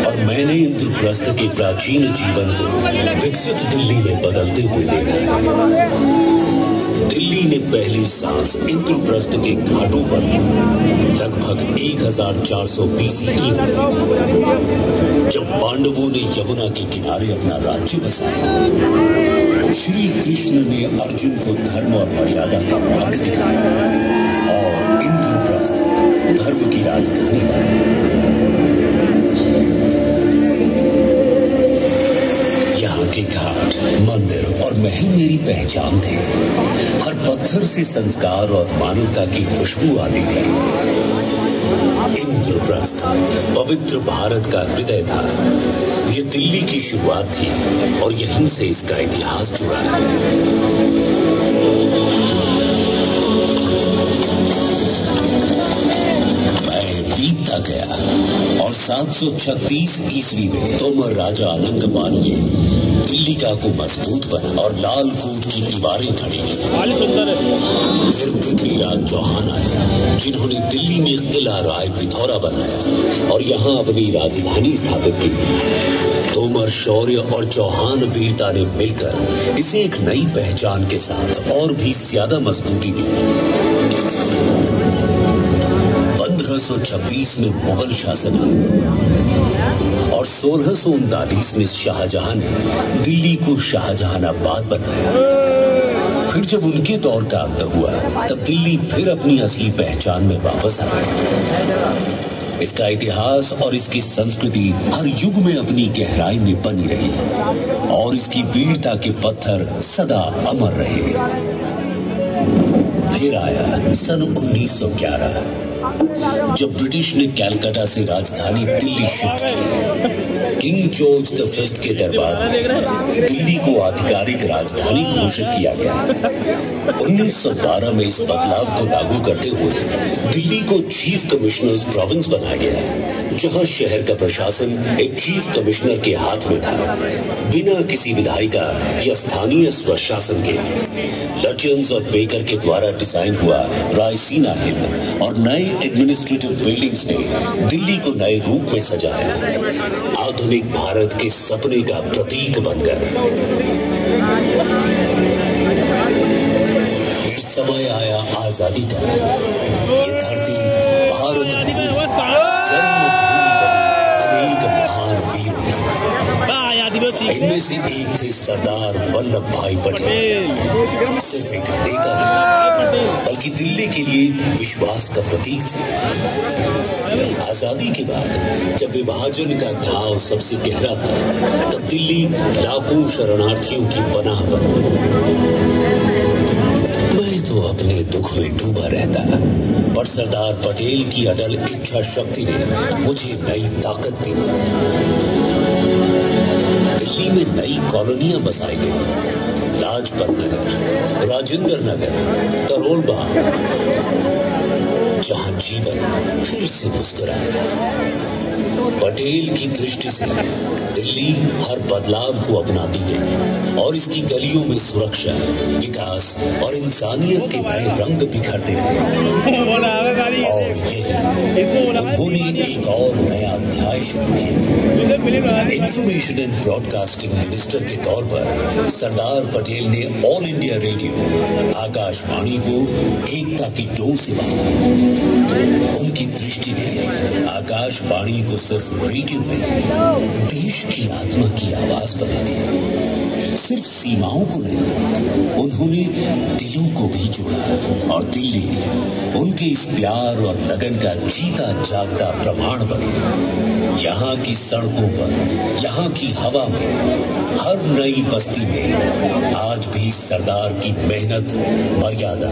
और मैंने इंद्रप्रस्थ के प्राचीन जीवन को विकसित दिल्ली में बदलते हुए देखा है। दिल्ली ने पहली सांस इंद्रप्रस्थ के घाटों पर ली लगभग 1400 BCE में, जब पांडवों ने यमुना के किनारे अपना राज्य बसाया। श्री कृष्ण ने अर्जुन को धर्म और मर्यादा का मार्ग दिखाया और इंद्रप्रस्थ धर्म की राजधानी बनी। यहाँ के घाट, मंदिर और महल मेरी पहचान थे। हर पत्थर से संस्कार और मानवता की खुशबू आती थी। इंद्रप्रस्थ पवित्र भारत का हृदय था। ये दिल्ली की शुरुआत थी और यहीं से इसका इतिहास जुड़ा है। मैं बीतता गया और 736 ईस्वी में तोमर राजा अनंगपाल ने दिल्ली का को मजबूत बना और लाल कोट की दीवारें खड़ी की। फिर पृथ्वीराज चौहान आए, जिन्होंने दिल्ली में किला राय पिथौरा बनाया और यहाँ अपनी राजधानी स्थापित की। तोमर शौर्य और चौहान वीरता ने मिलकर इसे एक नई पहचान के साथ और भी ज्यादा मजबूती दी। 1526 में मुगल शासन आया और और 1639 में शाहजहां ने दिल्ली को शाहजहानाबाद बनाया। फिर जब उनके दौर का अंत हुआ तब दिल्ली फिर अपनी असली पहचान में वापस आ गई। इसका इतिहास और इसकी संस्कृति हर युग में अपनी गहराई में बनी रही और इसकी वीरता के पत्थर सदा अमर रहे। फिर आया सन 1911 जब ब्रिटिश ने कलकत्ता से राजधानी दिल्ली शिफ्ट की। किंग जॉर्ज V के दरबार में दिल्ली को आधिकारिक राजधानी घोषित किया गया। 1912 में इस बदलाव को लागू करते हुए दिल्ली को चीफ कमिश्नर्स प्रोविंस बनाया गया, जहां शहर का प्रशासन एक चीफ कमिश्नर के हाथ में था, बिना किसी विधायिका या स्थानीय स्वशासन के। लटियंस और बेकर के द्वारा डिजाइन हुआ रायसीना हिल और नए एडमिनिस्ट्रेटिव बिल्डिंग्स ने दिल्ली को नए रूप में सजाया, आधुनिक भारत के सपने का प्रतीक बनकर। फिर समय आया आजादी का। ये धरती भारत भूमि, जन्मभूमि बनी अनेक महान वीरों की। इनमें से एक थे सरदार वल्लभ भाई पटेल। सिर्फ एक नेता नहीं बल्कि दिल्ली के लिए विश्वास का प्रतीक थे। आजादी के बाद जब विभाजन का घाव सबसे गहरा था तब दिल्ली लाखों शरणार्थियों की पनाह बनी। मैं तो अपने दुख में डूबा रहता, पर सरदार पटेल की अटल इच्छा शक्ति ने मुझे नई ताकत दी। दिल्ली में नई कॉलोनियां बसाई गई, लाजपत नगर, राजेंद्र नगर, करोल बाग, जहां जीवन फिर से मुस्कुराया। पटेल की दृष्टि से दिल्ली हर बदलाव को अपनाती गई और इसकी गलियों में सुरक्षा, विकास और इंसानियत के नए रंग बिखरते रहे। और यही उन्होंने एक और नया अध्याय शुरू किया। इंफॉर्मेशन एंड ब्रॉडकास्टिंग मिनिस्टर के तौर पर सरदार पटेल ने ऑल इंडिया रेडियो आकाशवाणी को एकता की डोर से बांधा। उनकी दृष्टि ने आकाशवाणी को सिर्फ रेडियो में देश की आत्मा की आवाज बना दिया। सिर्फ सीमाओं को नहीं, उन्होंने दिलों को भी जोड़ा और दिल्ली उनके इस प्यार और लगन का जीता जागता प्रमाण बने। यहाँ की सड़कों पर, यहाँ की हवा में, हर नई बस्ती में आज भी सरदार की मेहनत, मर्यादा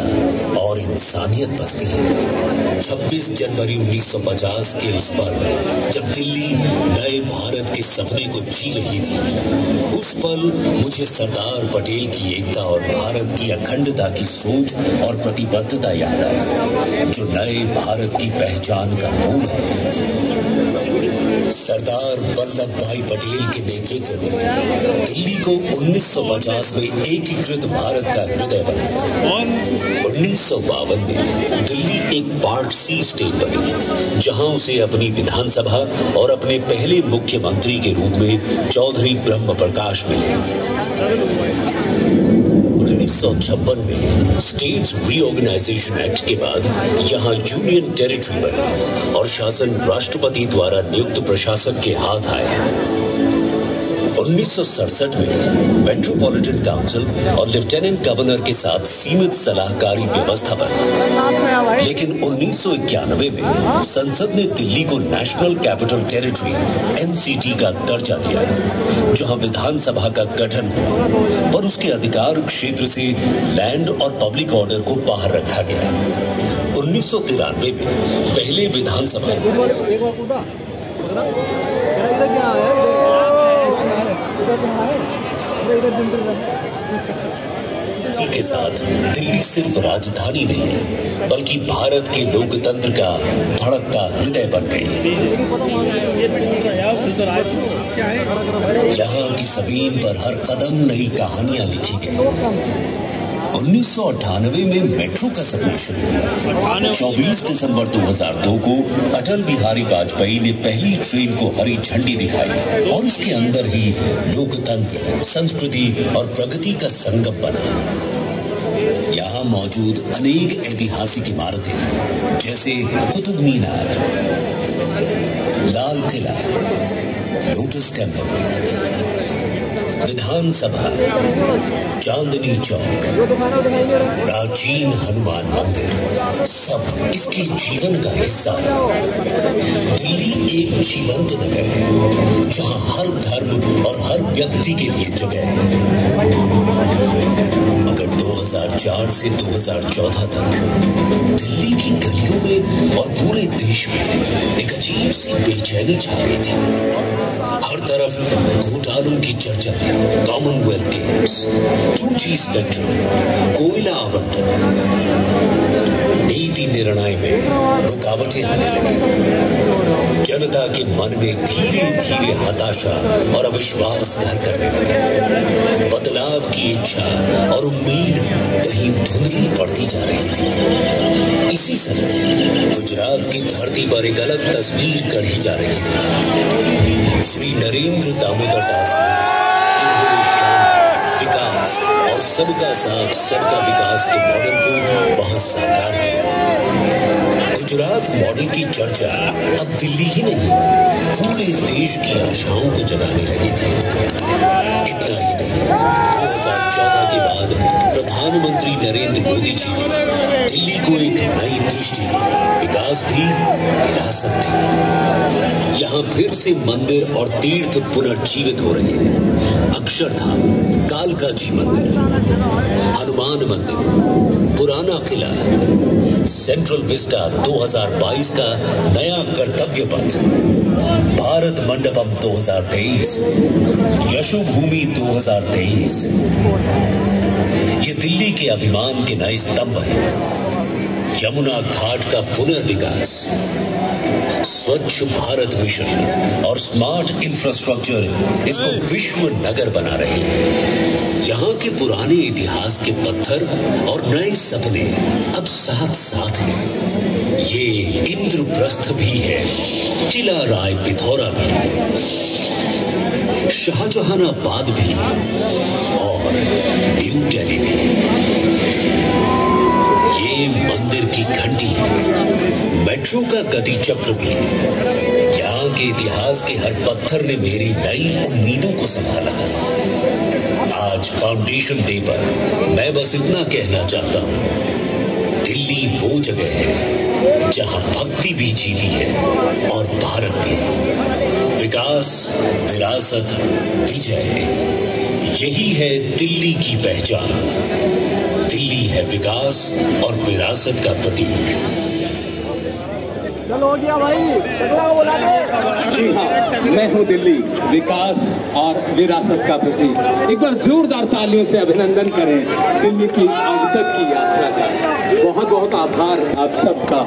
और इंसानियत बसती है। 26 जनवरी 1950 के उस पल जब दिल्ली नए भारत के सपने को जी रही थी, उस पल मुझे सरदार पटेल की एकता और भारत की अखंडता की सोच और प्रतिबद्धता याद आई, जो नए भारत की पहचान का मूल है। सरदार वल्लभ भाई पटेल के नेतृत्व ने दिल्ली को 1950 में एकीकृत भारत का हृदय बनाया। 1952 में दिल्ली एक पार्ट C स्टेट बनी, जहां उसे अपनी विधानसभा और अपने पहले मुख्यमंत्री के रूप में चौधरी ब्रह्म प्रकाश मिले। 1956 में स्टेट्स रीऑर्गेनाइजेशन एक्ट के बाद यहाँ यूनियन टेरिटरी बनी और शासन राष्ट्रपति द्वारा नियुक्त प्रशासक के हाथ आए। 1967 में मेट्रोपॉलिटन काउंसिल और लेफ्टिनेंट गवर्नर के साथ सीमित सलाहकारी व्यवस्था बनी, लेकिन 1991 में संसद ने दिल्ली को नेशनल कैपिटल टेरिटरी NCT का दर्जा दिया, जहां विधानसभा का गठन हुआ, पर उसके अधिकार क्षेत्र से लैंड और पब्लिक ऑर्डर को बाहर रखा गया। 1993 में पहले विधानसभा इसी के साथ दिल्ली सिर्फ राजधानी नहीं बल्कि भारत के लोकतंत्र का धड़कता हृदय बन गई। यहाँ की जमीन पर हर कदम नई कहानियां लिखी गई। 1998 में मेट्रो का सपना शुरू हुआ। 24 दिसंबर 2002 को अटल बिहारी वाजपेयी ने पहली ट्रेन को हरी झंडी दिखाई और उसके अंदर ही लोकतंत्र, संस्कृति और प्रगति का संगम बना। यहाँ मौजूद अनेक ऐतिहासिक इमारतें जैसे कुतुब मीनार, लाल किला, लोटस टेम्पल, विधानसभा, चांदनी चौक, प्राचीन हनुमान मंदिर, सब इसके जीवन का हिस्सा है। दिल्ली एक जीवंत नगर है जहां हर धर्म और हर व्यक्ति के लिए जगह है। मगर 2004 से 2014 तक दिल्ली की गलियों में और पूरे देश में एक अजीब सी बेचैनी छा गई थी। हर तरफ घोटालों की चर्चा थी। कॉमनवेल्थ गेम्स, 2G स्पेक्ट्रम, कोयला आवंटन, नीति निर्णय में रुकावटें आने लगी। जनता के मन में धीरे धीरे हताशा और अविश्वास घर करने लगा। बदलाव की इच्छा और उम्मीद कहीं धुंधली पड़ती जा रही थी। इसी समय गुजरात की धरती पर एक अलग तस्वीर गढ़ी जा रही थी। श्री नरेंद्र दामोदर दास मोदी, जिन्होंने शांति, विकास और सबका साथ सबका विकास के मॉडल को वहां साकार किया। गुजरात मॉडल की चर्चा अब दिल्ली ही नहीं, पूरे देश की आशाओं को जगाने लगी थी। इतना ही नहीं, 2014 के बाद प्रधानमंत्री नरेंद्र मोदी जी ने दिल्ली को एक नई दृष्टि दी। विकास भी, विरासत भी। यहाँ फिर से मंदिर और तीर्थ पुनर्जीवित हो रहे हैं। अक्षरधाम, कालका जी मंदिर, हनुमान मंदिर, पुराना किला, सेंट्रल विस्टा 2022 का नया कर्तव्य पथ, भारत मंडपम 2023, यशो भूमि 2023। ये दिल्ली के अभिमान के नए स्तंभ हैं। यमुना घाट का पुनर्विकास, स्वच्छ भारत मिशन और स्मार्ट इंफ्रास्ट्रक्चर इसको विश्व नगर बना रहे हैं। यहाँ के पुराने इतिहास के पत्थर और नए सपने अब साथ साथ हैं। ये इंद्रप्रस्थ भी है, किला राय पिथौरा भी, शाहजहानाबाद भी और न्यू दिल्ली भी। ये मंदिर की घंटी है, मेट्रो का गति चक्र भी है। यहाँ के इतिहास के हर पत्थर ने मेरी नई उम्मीदों को संभाला। आज फाउंडेशन डे पर मैं बस इतना कहना चाहता हूँ, दिल्ली वो जगह है जहाँ भक्ति भी जीती है और भारत भी। विकास, विरासत, विजय, यही है दिल्ली की पहचान। दिल्ली है विकास और विरासत का प्रतीक। चलो हो गया भाई, बोला जी हाँ, मैं हूँ दिल्ली, विकास और विरासत का प्रतीक। एक बार जोरदार तालियों से अभिनंदन करें दिल्ली की अब तक की यात्रा का। बहुत बहुत आभार आप सबका।